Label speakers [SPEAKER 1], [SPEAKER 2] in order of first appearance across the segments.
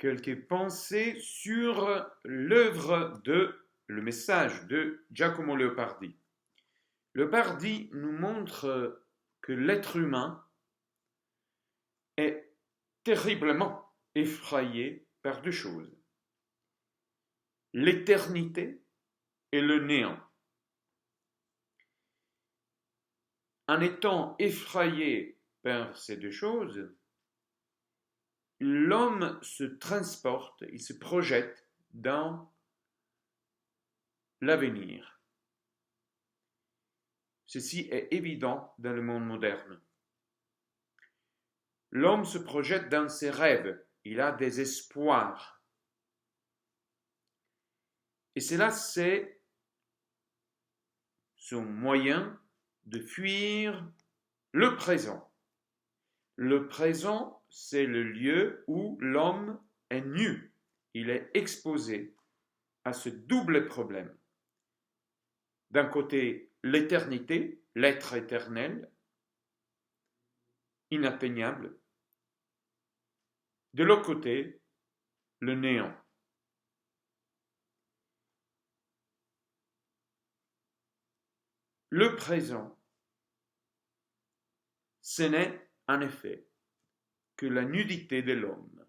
[SPEAKER 1] quelques pensées sur l'œuvre le message de Giacomo Leopardi. Leopardi nous montre que l'être humain est terriblement effrayé par deux choses: l'éternité et le néant. En étant effrayé par ces deux choses, l'homme se transporte, il se projette dans l'avenir. Ceci est évident dans le monde moderne. L'homme se projette dans ses rêves, il a des espoirs. Et cela, c'est son moyen de fuir le présent. Le présent, c'est le lieu où l'homme est nu. Il est exposé à ce double problème. D'un côté, l'éternité, l'être éternel, inatteignable. De l'autre côté, le néant. Le présent, ce n'est en effet que la nudité de l'homme,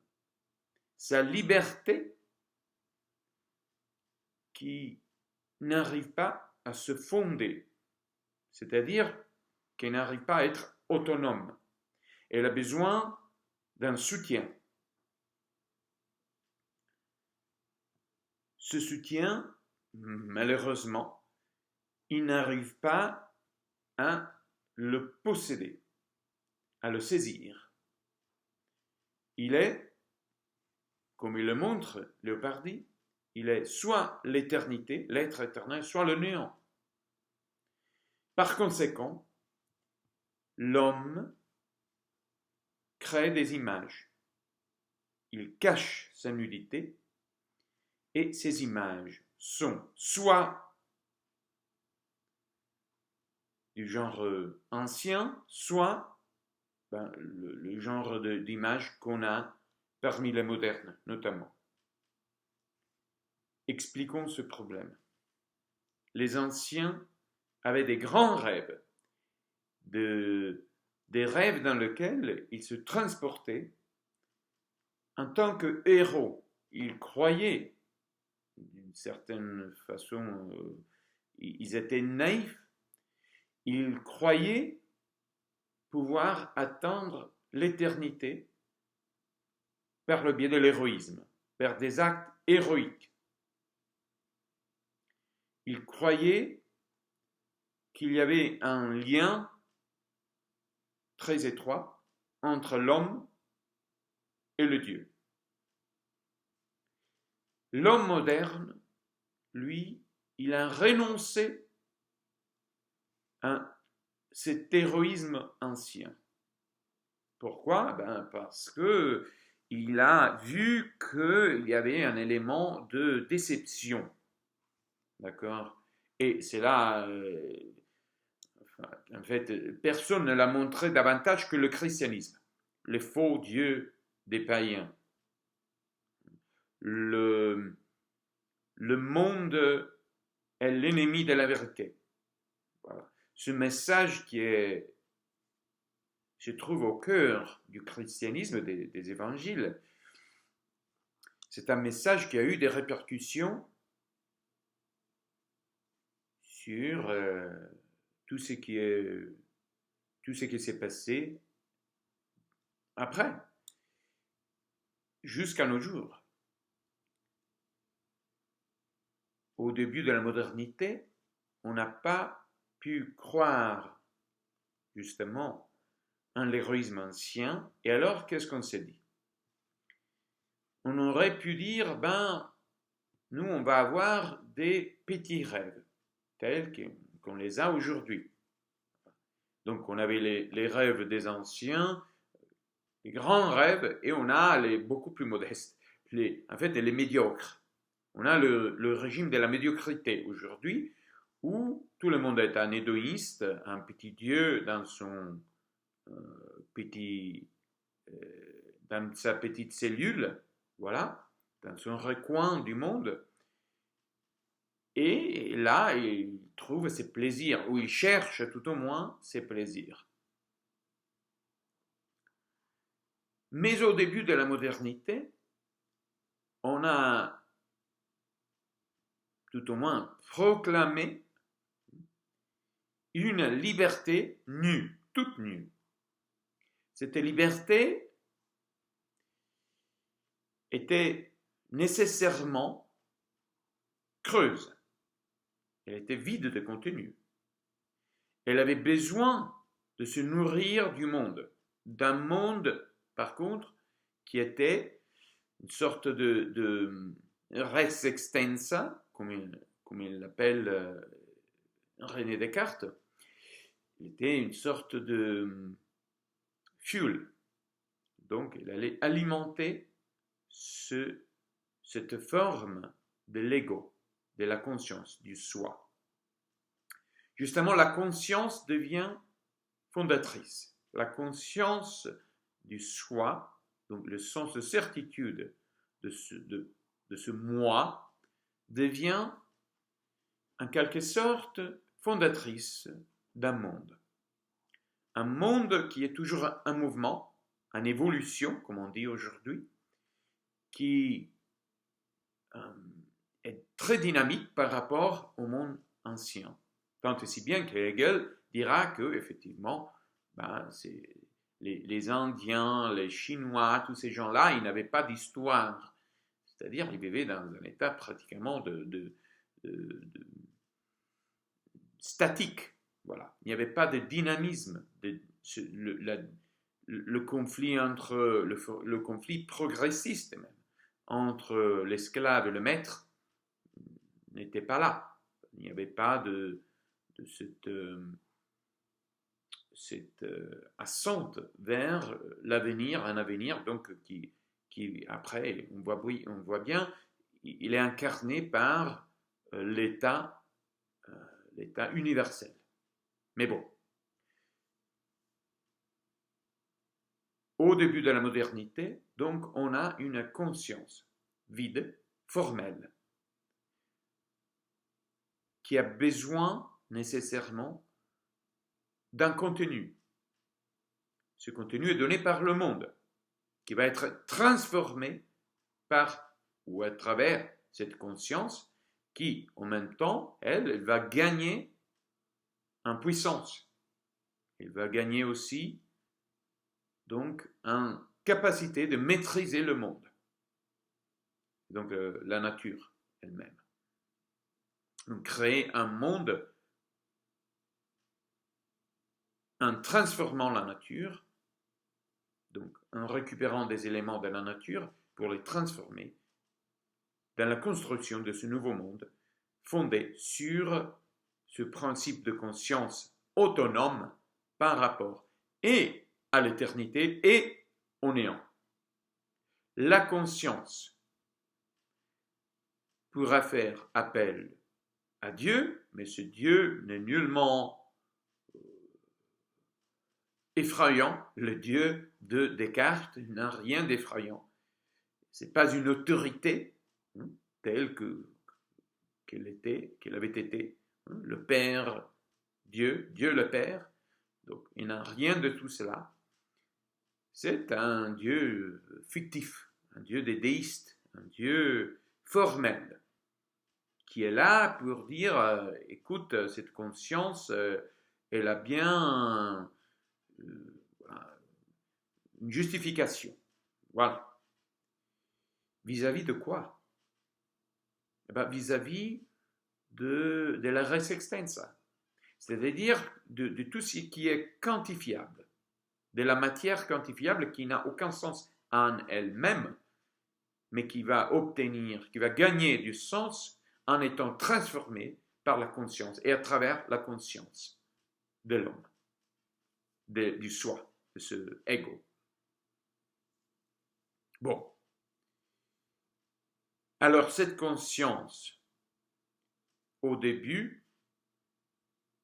[SPEAKER 1] sa liberté qui n'arrive pas à se fonder, c'est-à-dire qu'elle n'arrive pas à être autonome. Elle a besoin d'un soutien. Ce soutien, malheureusement, il n'arrive pas à le posséder, à le saisir. Il est, comme il le montre Leopardi, il est soit l'éternité, l'être éternel, soit le néant. Par conséquent, l'homme crée des images. Il cache sa nudité et ces images sont soit du genre ancien, soit le genre d'images qu'on a parmi les modernes, notamment. Expliquons ce problème. Les anciens avaient des grands rêves, des rêves dans lesquels ils se transportaient en tant que héros. Ils croyaient, d'une certaine façon, ils étaient naïfs, ils croyaient pouvoir atteindre l'éternité par le biais de l'héroïsme, par des actes héroïques. Ils croyaient qu'il y avait un lien très étroit entre l'homme et le Dieu. L'homme moderne, lui, il a renoncé à cet héroïsme ancien. Pourquoi? Parce qu'il a vu qu'il y avait un élément de déception. D'accord? Et c'est là, en fait, personne ne l'a montré davantage que le christianisme, les faux dieux des païens. Le monde est l'ennemi de la vérité. Voilà. Ce message qui se trouve au cœur du christianisme, des évangiles, c'est un message qui a eu des répercussions sur tout ce qui s'est passé après, jusqu'à nos jours. Au début de la modernité, on n'a pas pu croire justement en l'héroïsme ancien. Et alors, qu'est-ce qu'on s'est dit? On aurait pu dire, nous, on va avoir des petits rêves, tels qu'on les a aujourd'hui. Donc, on avait les rêves des anciens, les grands rêves, et on a les beaucoup plus modestes, en fait, les médiocres. On a le régime de la médiocrité aujourd'hui, où tout le monde est un hédoïste, un petit dieu dans son dans sa petite cellule, voilà, dans un recoin du monde. Et là, il trouve ses plaisirs, ou il cherche tout au moins ses plaisirs. Mais au début de la modernité, on a tout au moins proclamé une liberté nue, toute nue. Cette liberté était nécessairement creuse. Elle était vide de contenu. Elle avait besoin de se nourrir du monde, d'un monde, par contre, qui était une sorte de res extensa, comme il l'appelle René Descartes. Il était une sorte de fuel. Donc, il allait alimenter cette forme de l'ego, de la conscience, du soi. Justement, la conscience devient fondatrice. La conscience du soi, donc le sens de certitude de ce moi, devient en quelque sorte fondatrice d'un monde. Un monde qui est toujours un mouvement, en évolution, comme on dit aujourd'hui, qui est très dynamique par rapport au monde ancien. Tant et si bien que Hegel dira que, effectivement, les Indiens, les Chinois, tous ces gens-là, ils n'avaient pas d'histoire. C'est-à-dire, ils vivaient dans un état pratiquement de statique. Voilà. Il n'y avait pas de dynamisme. Le conflit le conflit progressiste même entre l'esclave et le maître n'était pas là. Il n'y avait pas de cette ascente vers l'avenir, un avenir donc qui après on voit bien, il est incarné par l'état universel. Mais bon, au début de la modernité, donc on a une conscience vide, formelle, qui a besoin nécessairement d'un contenu. Ce contenu est donné par le monde, qui va être transformé par ou à travers cette conscience qui, en même temps, elle va gagner en puissance. Elle va gagner aussi donc en capacité de maîtriser le monde, donc la nature elle-même. Donc créer un monde en transformant la nature, donc en récupérant des éléments de la nature pour les transformer dans la construction de ce nouveau monde fondé sur ce principe de conscience autonome par rapport et à l'éternité et au néant. La conscience pourra faire appel à Dieu, mais ce Dieu n'est nullement effrayant. Le Dieu de Descartes n'a rien d'effrayant. Ce n'est pas une autorité telle qu'elle avait été, le Père, Dieu le Père. Donc il n'a rien de tout cela. C'est un Dieu fictif, un Dieu des déistes, un Dieu formel, qui est là pour dire, écoute, cette conscience, elle a bien une justification. Voilà. Vis-à-vis de quoi? Vis-à-vis de la res extensa, c'est-à-dire de tout ce qui est quantifiable, de la matière quantifiable qui n'a aucun sens en elle-même, mais qui va gagner du sens en étant transformée par la conscience et à travers la conscience de l'homme, du soi, de ce ego. Bon. Alors cette conscience, au début,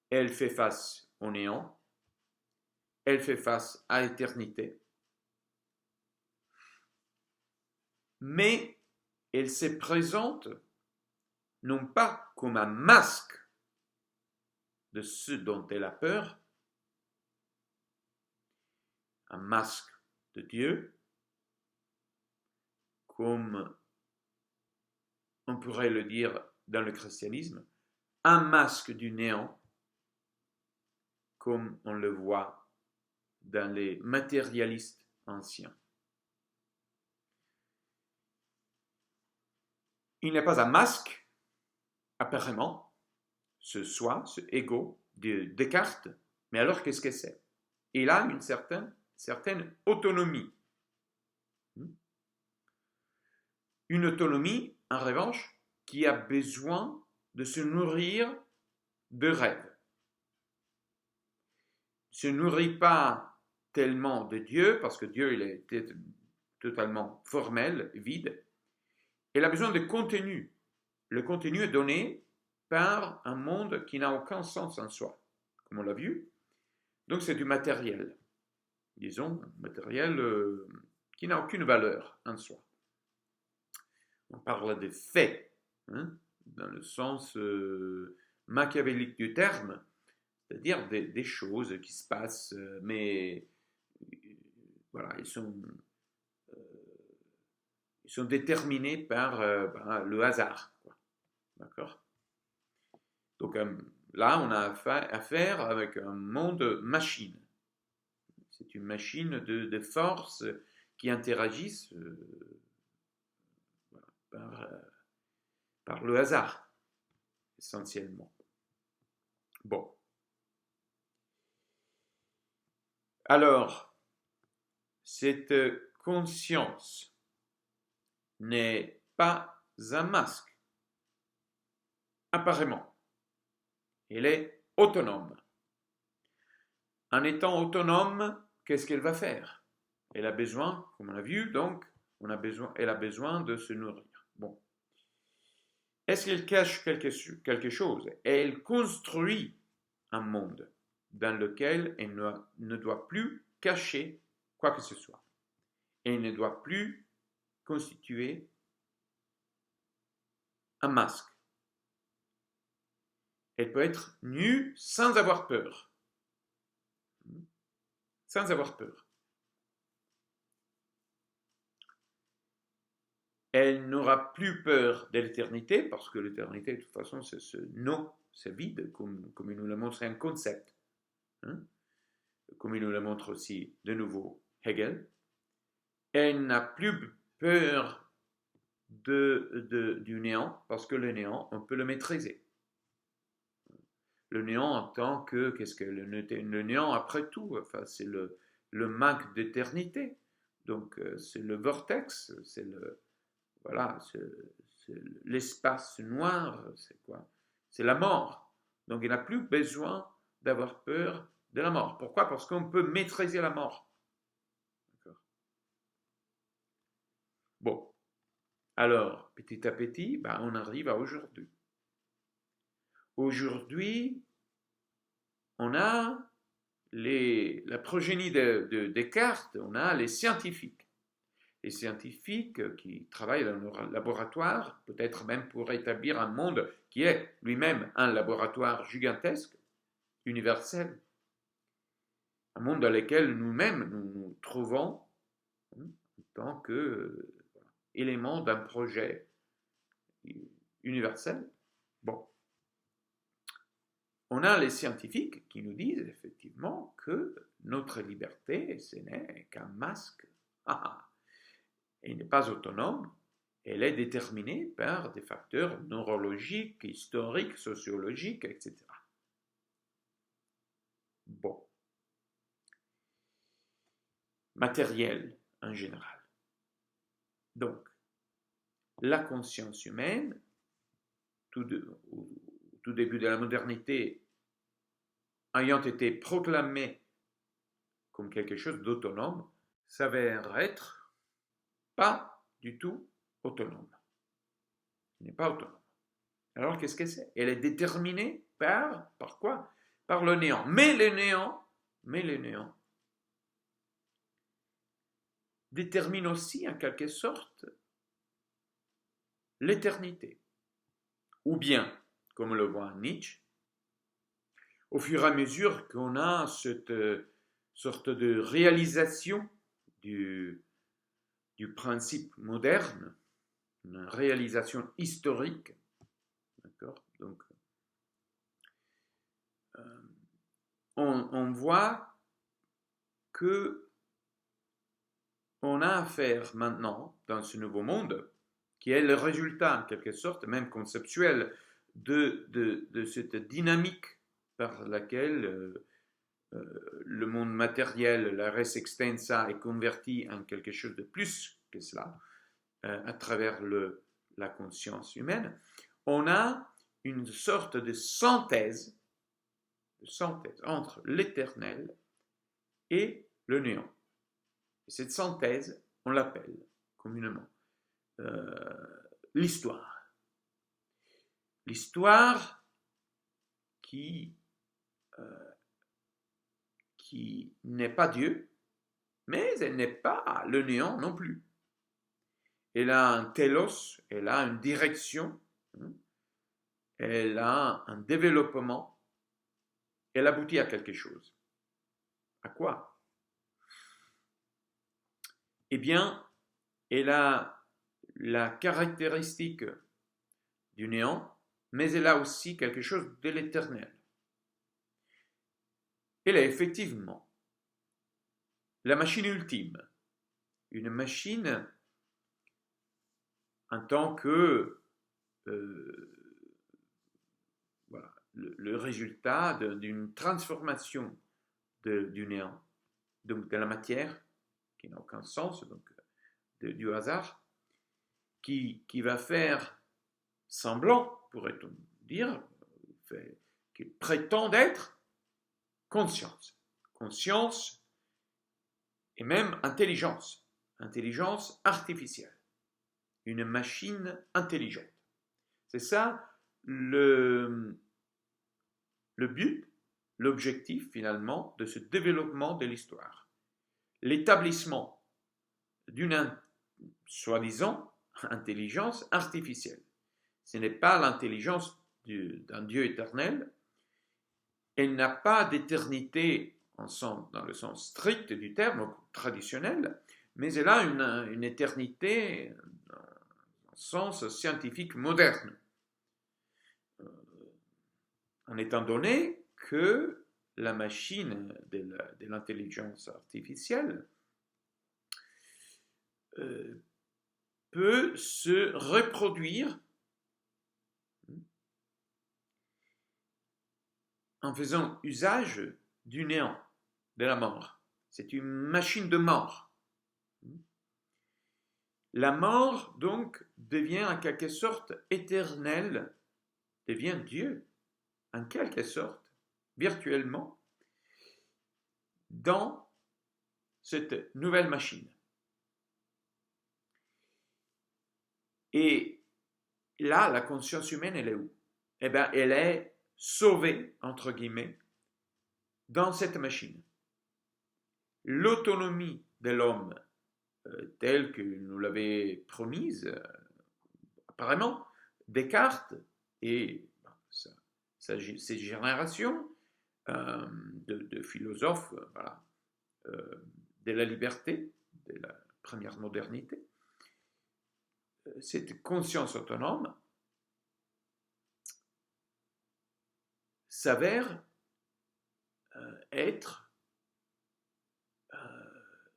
[SPEAKER 1] elle fait face au néant, elle fait face à l'éternité. mais elle se présente non pas comme un masque de ce dont elle a peur, un masque de Dieu, comme on pourrait le dire dans le christianisme, un masque du néant, comme on le voit dans les matérialistes anciens. Il n'est pas un masque, apparemment, ce soi, ce ego de Descartes, mais alors qu'est-ce que c'est? Il a une certaine autonomie. Une autonomie, en revanche, qui a besoin de se nourrir de rêves. Il ne se nourrit pas tellement de Dieu, parce que Dieu il est totalement formel, vide. Il a besoin de contenu. Le contenu est donné par un monde qui n'a aucun sens en soi, comme on l'a vu. Donc c'est du matériel, disons, matériel qui n'a aucune valeur en soi. On parle de faits, hein, dans le sens machiavélique du terme, c'est-à-dire des choses qui se passent, mais voilà, ils sont déterminés par le hasard. D'accord? Donc là, on a affaire avec un monde machine. C'est une machine de forces qui interagissent par le hasard, essentiellement. Bon. Alors, cette conscience n'est pas un masque, apparemment. Elle est autonome. En étant autonome, qu'est-ce qu'elle va faire? Elle a besoin, comme on a vu, donc, elle a besoin de se nourrir. Bon. Est-ce qu'elle cache quelque chose? Elle construit un monde dans lequel elle ne doit plus cacher quoi que ce soit. Elle ne doit plus constituer un masque. Elle peut être nue sans avoir peur. Sans avoir peur. Elle n'aura plus peur de l'éternité, parce que l'éternité, de toute façon, c'est ce non, c'est vide, comme il nous le montre un concept. Hein? Comme il nous le montre aussi, de nouveau, Hegel. Elle n'a plus peur du néant, parce que le néant, on peut le maîtriser. Le néant en tant que, qu'est-ce que le néant après tout, enfin, c'est le manque d'éternité. Donc, c'est le vortex, c'est le, voilà, c'est l'espace noir, c'est quoi? C'est la mort. Donc, il n'a plus besoin d'avoir peur de la mort. Pourquoi? Parce qu'on peut maîtriser la mort. D'accord. Bon. Alors, petit à petit, on arrive à aujourd'hui. Aujourd'hui, on a la progénie de Descartes, on a les scientifiques. Les scientifiques qui travaillent dans leur laboratoire, peut-être même pour établir un monde qui est lui-même un laboratoire gigantesque, universel. Un monde dans lequel nous-mêmes nous trouvons en tant qu'élément d'un projet universel. Bon. On a les scientifiques qui nous disent effectivement que notre liberté, ce n'est qu'un masque. Elle n'est pas autonome, elle est déterminée par des facteurs neurologiques, historiques, sociologiques, etc. Bon. Matériel en général. Donc, la conscience humaine, au tout début de la modernité, ayant été proclamée comme quelque chose d'autonome, s'avère être pas du tout autonome. Elle n'est pas autonome. Alors qu'est-ce que c'est? Elle est déterminée par quoi? Par le néant. Mais le néant détermine aussi en quelque sorte l'éternité. Ou bien, comme le voit Nietzsche, au fur et à mesure qu'on a cette sorte de réalisation du principe moderne, une réalisation historique, d'accord? Donc, on voit que on a affaire maintenant, dans ce nouveau monde, qui est le résultat, en quelque sorte, même conceptuel, de cette dynamique par laquelle le monde matériel, la res extensa, est converti en quelque chose de plus que cela, à travers la conscience humaine. On a une sorte de synthèse entre l'éternel et le néant. Et cette synthèse, on l'appelle communément l'histoire. L'histoire qui n'est pas Dieu, mais elle n'est pas le néant non plus. Elle a un télos, elle a une direction, elle a un développement, elle aboutit à quelque chose. À quoi? Eh bien, elle a la caractéristique du néant, mais elle a aussi quelque chose de l'éternel. Elle est effectivement la machine ultime, une machine en tant que voilà, le résultat d'une transformation du néant, donc de la matière, qui n'a aucun sens, donc du hasard, qui va faire semblant, pourrait-on dire, qui prétend être conscience. Conscience et même intelligence. Intelligence artificielle. Une machine intelligente. C'est ça le but, l'objectif finalement de ce développement de l'histoire. L'établissement d'une soi-disant intelligence artificielle. Ce n'est pas l'intelligence d'un Dieu éternel. Elle n'a pas d'éternité dans le sens strict du terme, traditionnel, mais elle a une éternité dans le sens scientifique moderne. En étant donné que la machine de l'intelligence artificielle peut se reproduire en faisant usage du néant, de la mort. C'est une machine de mort. La mort, donc, devient en quelque sorte éternelle, devient Dieu, en quelque sorte, virtuellement, dans cette nouvelle machine. Et là, la conscience humaine, elle est où? Eh bien, elle est sauvée, entre guillemets, dans cette machine. L'autonomie de l'homme, telle que nous l'avait promise, apparemment, Descartes et ces générations de philosophes voilà, de la liberté, de la première modernité, cette conscience autonome s'avère être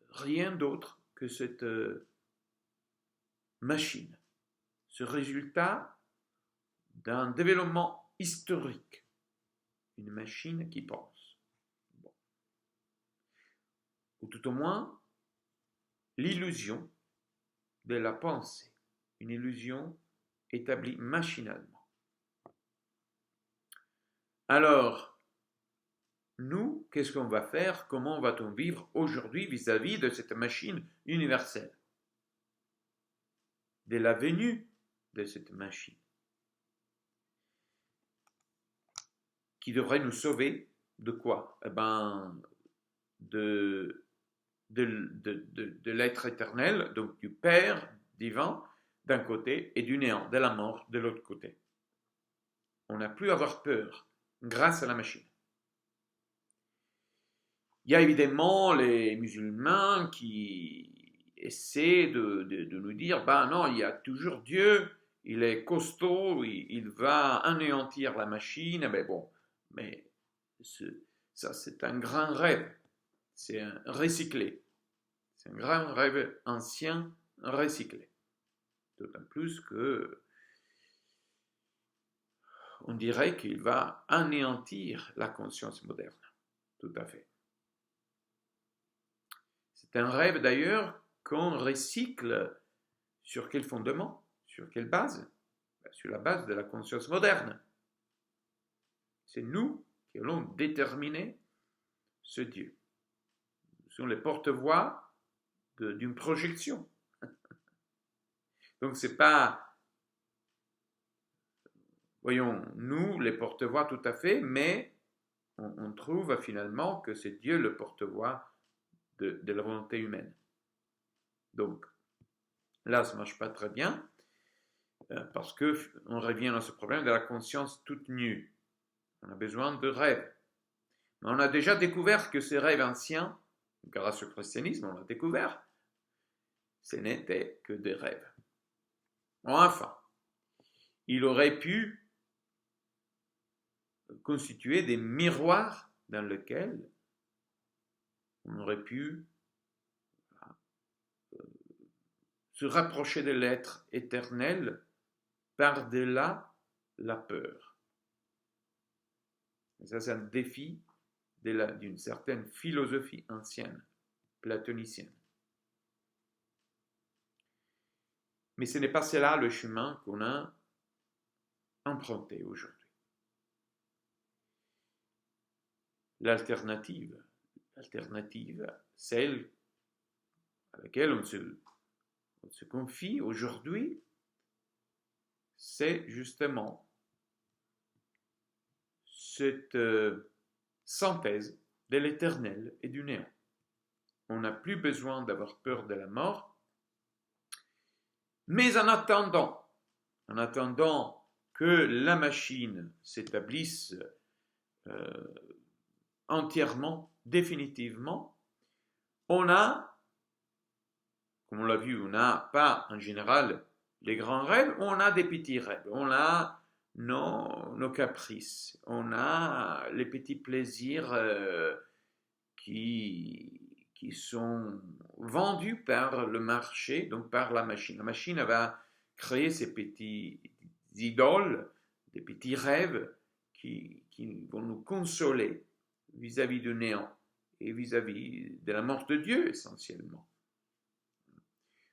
[SPEAKER 1] rien d'autre que cette machine, ce résultat d'un développement historique, une machine qui pense. Bon. Ou tout au moins, l'illusion de la pensée, une illusion établie machinalement. Alors, nous, qu'est-ce qu'on va faire? Comment va-t-on vivre aujourd'hui vis-à-vis de cette machine universelle? De la venue de cette machine qui devrait nous sauver de quoi? Eh ben, de l'être éternel, donc du Père divin, d'un côté et du néant, de la mort de l'autre côté. On n'a plus à avoir peur grâce à la machine. Il y a évidemment les musulmans qui essaient de nous dire, ben non, il y a toujours Dieu, il est costaud, il va anéantir la machine. Ben bon, mais ça c'est un grand rêve, c'est un recyclé, c'est un grand rêve ancien recyclé. D'autant plus que on dirait qu'il va anéantir la conscience moderne, tout à fait. C'est un rêve d'ailleurs qu'on recycle sur quel fondement, sur quelle base? Sur la base de la conscience moderne. C'est nous qui allons déterminer ce Dieu. Nous sommes les porte-voix d'une projection. Donc c'est pas, voyons, nous les porte-voix tout à fait, mais on trouve finalement que c'est Dieu le porte-voix de la volonté humaine. Donc là, ça ne marche pas très bien, parce qu'on revient à ce problème de la conscience toute nue. On a besoin de rêves. Mais on a déjà découvert que ces rêves anciens, grâce au christianisme, on l'a découvert, ce n'étaient que des rêves. Enfin, il aurait pu constituer des miroirs dans lesquels on aurait pu se rapprocher de l'être éternel par-delà la peur. Et ça, c'est un défi d'une certaine philosophie ancienne, platonicienne. Mais ce n'est pas cela le chemin qu'on a emprunté aujourd'hui. L'alternative, celle à laquelle on se confie aujourd'hui, c'est justement cette synthèse de l'éternel et du néant. On n'a plus besoin d'avoir peur de la mort, mais en attendant que la machine s'établisse entièrement, définitivement, on a, comme on l'a vu, on n'a pas en général les grands rêves, on a des petits rêves, on a nos caprices, on a les petits plaisirs qui sont vendus par le marché, donc par la machine. La machine va créer ces petits idoles, des petits rêves qui vont nous consoler vis-à-vis du néant et vis-à-vis de la mort de Dieu essentiellement.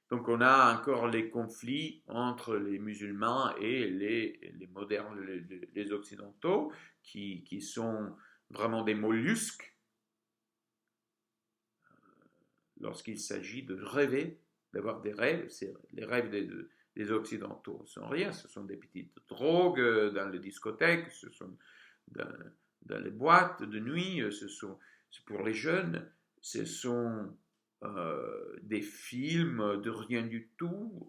[SPEAKER 1] Donc on a encore les conflits entre les musulmans et les modernes, les occidentaux, qui sont vraiment des mollusques lorsqu'il s'agit de rêver, d'avoir des rêves. Les rêves des occidentaux ne sont rien, ce sont des petites drogues dans les discothèques, ce sont dans les boîtes de nuit, c'est pour les jeunes, ce sont des films de rien du tout,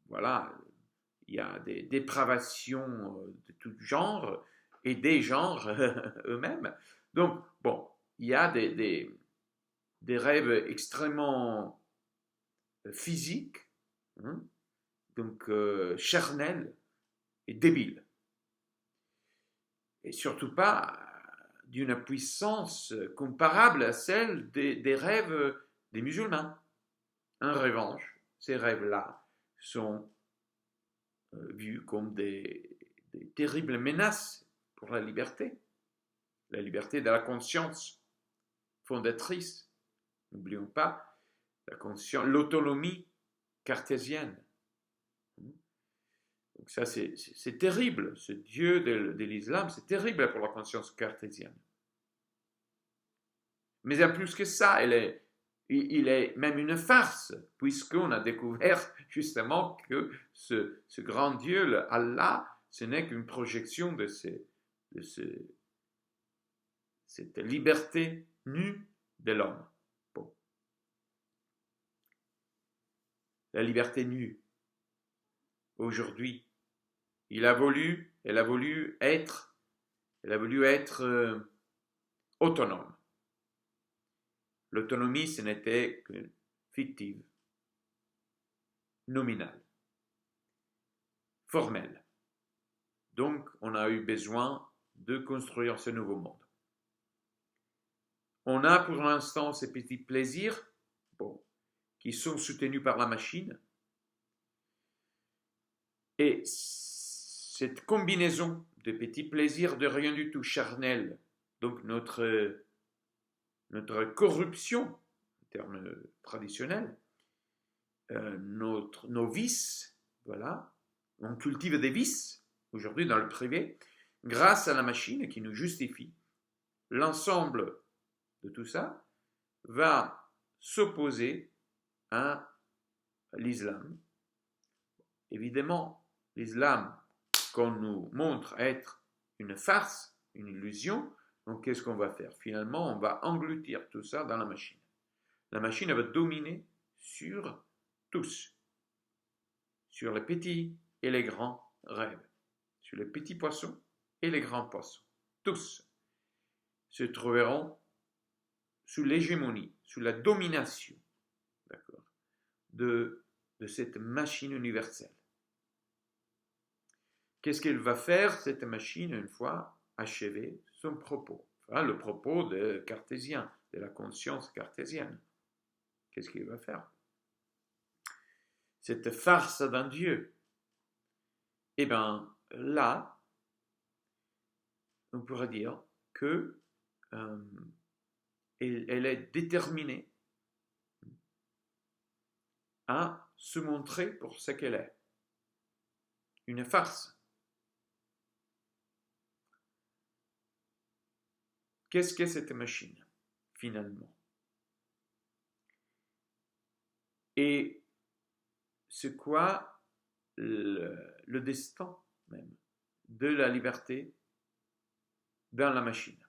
[SPEAKER 1] voilà, il y a des dépravations de tout genre et des genres eux-mêmes. Donc, bon, il y a des rêves extrêmement physiques, hein, donc charnels et débiles. Et surtout pas d'une puissance comparable à celle des rêves des musulmans. En revanche, ces rêves-là sont vus comme des terribles menaces pour la liberté de la conscience fondatrice. N'oublions pas l'autonomie cartésienne. Donc ça, c'est terrible. Ce Dieu de l'islam, c'est terrible pour la conscience cartésienne. Mais en plus que ça, il est même une farce, puisqu'on a découvert justement que ce grand Dieu, Allah, ce n'est qu'une projection de cette liberté nue de l'homme. Bon. la liberté nue. Aujourd'hui, elle a voulu être autonome. L'autonomie, ce n'était que fictive, nominale, formelle. Donc, on a eu besoin de construire ce nouveau monde. On a pour l'instant ces petits plaisirs, qui sont soutenus par la machine. Et cette combinaison de petits plaisirs de rien du tout charnel, donc notre corruption, en termes traditionnels, nos vices, voilà, on cultive des vices aujourd'hui dans le privé, grâce à la machine qui nous justifie. L'ensemble de tout ça va s'opposer à l'islam. Évidemment, l'islam qu'on nous montre être une farce, une illusion, donc qu'est-ce qu'on va faire? Finalement, on va engloutir tout ça dans la machine. La machine va dominer sur tous, sur les petits et les grands rêves, sur les petits poissons et les grands poissons. Tous se trouveront sous l'hégémonie, sous la domination, d'accord, de cette machine universelle. Qu'est-ce qu'elle va faire, cette machine, une fois achevé son propos? Enfin, le propos de cartésien, de la conscience cartésienne. Qu'est-ce qu'il va faire? Cette farce d'un Dieu. Eh bien, là, on pourrait dire que elle est déterminée à se montrer pour ce qu'elle est. Une farce. Qu'est-ce qu'est cette machine, finalement? Et c'est quoi le destin même de la liberté dans la machine?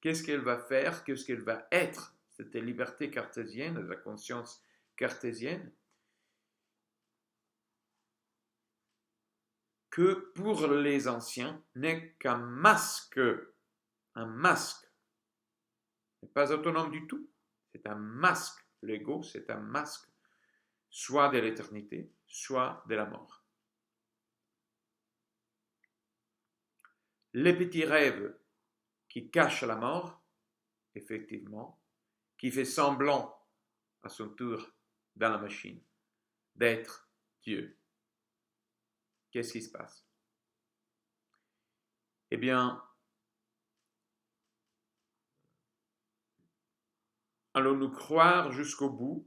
[SPEAKER 1] Qu'est-ce qu'elle va faire? Qu'est-ce qu'elle va être? Cette liberté cartésienne, la conscience cartésienne, que pour les anciens n'est qu'un masque. Un masque. N'est pas autonome du tout. C'est un masque. L'ego, c'est un masque, soit de l'éternité, soit de la mort. Les petits rêves qui cachent la mort, effectivement, qui fait semblant à son tour dans la machine d'être Dieu. Qu'est-ce qui se passe? Eh bien, allons-nous croire jusqu'au bout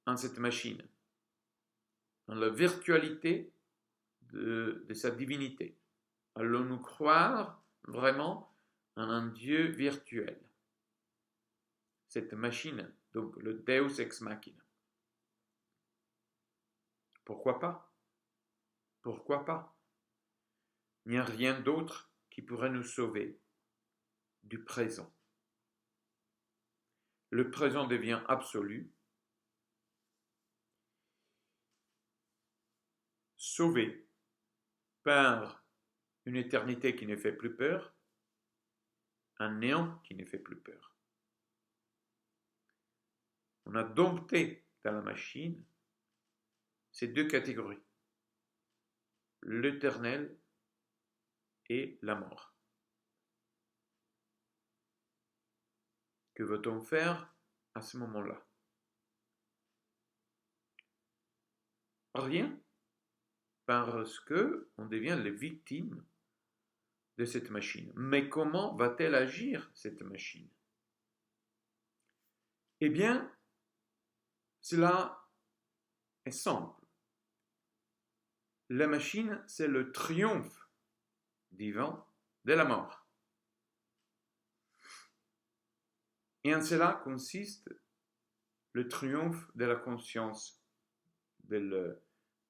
[SPEAKER 1] en cette machine, en la virtualité de sa divinité? Allons-nous croire vraiment en un Dieu virtuel? Cette machine, donc le Deus ex machina. Pourquoi pas? Pourquoi pas? Il n'y a rien d'autre qui pourrait nous sauver du présent. Le présent devient absolu, sauvé par une éternité qui ne fait plus peur, un néant qui ne fait plus peur. On a dompté dans la machine ces deux catégories, l'éternel et la mort. Que veut-on faire à ce moment-là? Rien, parce que on devient les victimes de cette machine. Mais comment va-t-elle agir, cette machine? Eh bien, cela est simple. La machine, c'est le triomphe divin de la mort. Et en cela consiste le triomphe de la conscience, de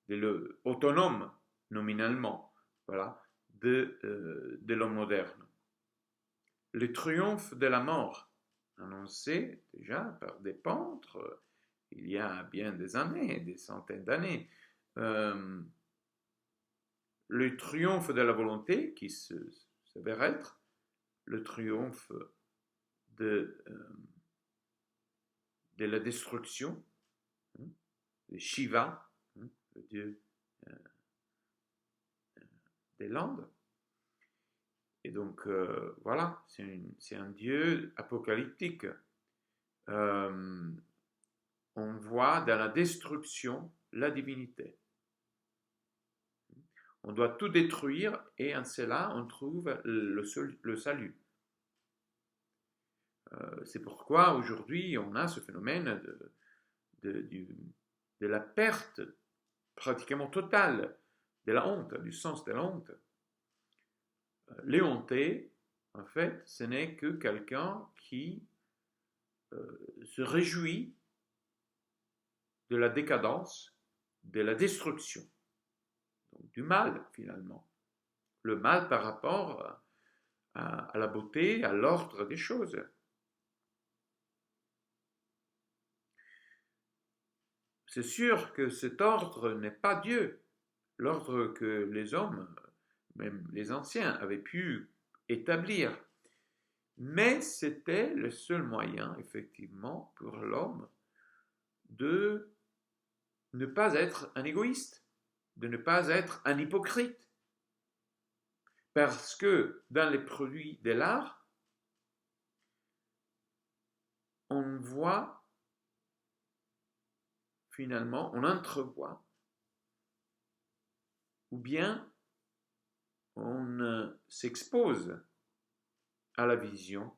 [SPEAKER 1] l'autonome, nominalement, voilà, de l'homme moderne. Le triomphe de la mort, annoncé déjà par des peintres, il y a bien des années, des centaines d'années, le triomphe de la volonté qui s'avère être le triomphe de, de la destruction, de Shiva, le dieu des Landes. Et donc, voilà, c'est un dieu apocalyptique. On voit dans la destruction la divinité. On doit tout détruire et en cela, on trouve le salut. C'est pourquoi aujourd'hui, on a ce phénomène de la perte pratiquement totale de la honte, du sens de la honte. L'éhonté, en fait, ce n'est que quelqu'un qui se réjouit de la décadence, de la destruction, donc du mal finalement. Le mal par rapport à la beauté, à l'ordre des choses. C'est sûr que cet ordre n'est pas Dieu. L'ordre que les hommes, même les anciens, avaient pu établir. Mais c'était le seul moyen, effectivement, pour l'homme de ne pas être un égoïste, de ne pas être un hypocrite. Parce que dans les produits de l'art, on voit, finalement, on entrevoit, ou bien on s'expose à la vision,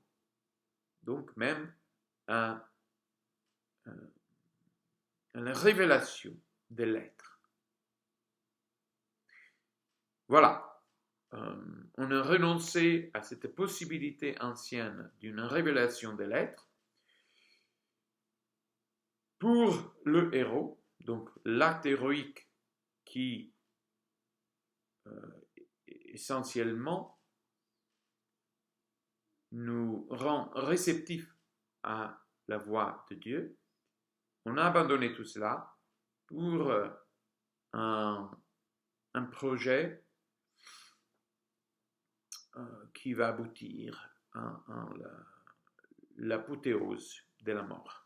[SPEAKER 1] donc même à la révélation de l'être. Voilà. On a renoncé à cette possibilité ancienne d'une révélation de l'être pour le héros, donc l'acte héroïque qui essentiellement nous rend réceptifs à la voix de Dieu. On a abandonné tout cela pour un projet qui va aboutir à l'apothéose de la mort.